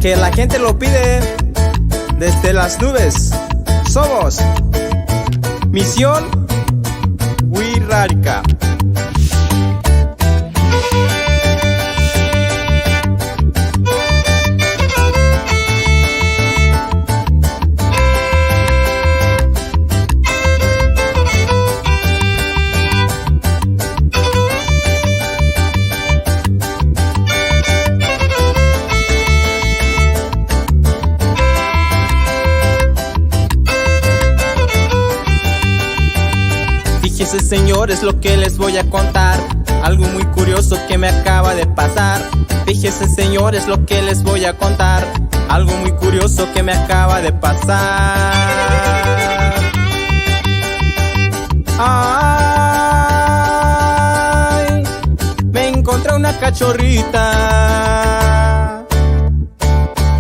porque la gente lo pide. Desde las nubes somos Misión Wixárika. Fíjense, señores, lo que les voy a contar, algo muy curioso que me acaba de pasar. Fíjense, señores, lo que les voy a contar, algo muy curioso que me acaba de pasar. Ay, me encontré una cachorrita.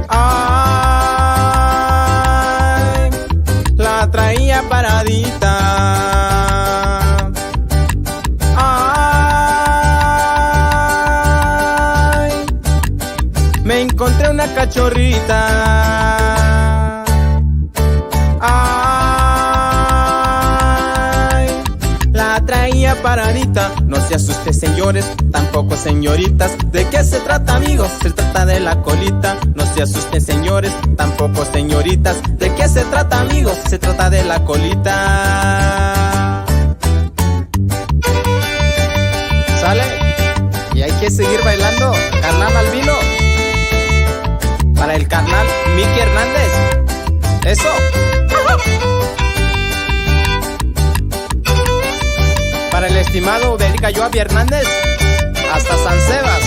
Ay, la traía paradita. Me encontré una cachorrita. Ay, la traía paradita. No se asuste, señores, tampoco señoritas. ¿De qué se trata, amigos? Se trata de la colita. No se asusten, señores, tampoco señoritas. ¿De qué se trata, amigos? Se trata de la colita. ¿Sale? Y hay que seguir bailando, carnal albino. Para el carnal Mickey Hernández. Eso. Para el estimado Belica Joavi Hernández. Hasta San Sebas.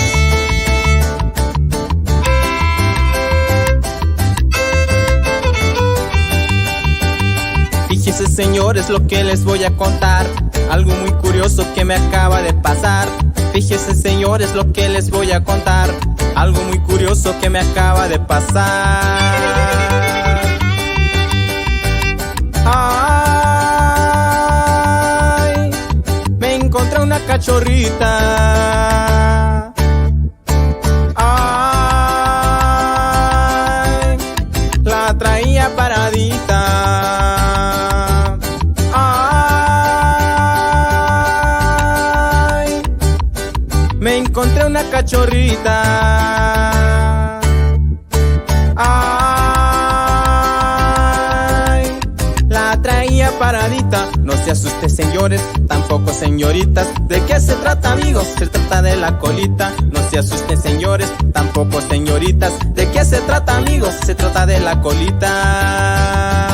Fíjense, señores, lo que les voy a contar, algo muy curioso que me acaba de pasar. Fíjense, señores, lo que les voy a contar, algo muy curioso que me acaba de pasar. Ay, me encontré una cachorrita. Ay, la traía paradita. Ay, me encontré una cachorrita. Ay, la traía paradita. No se asuste, señores, tampoco señoritas. ¿De qué se trata, amigos? Se trata de la colita. No se asusten, señores, tampoco señoritas. ¿De qué se trata, amigos? Se trata de la colita.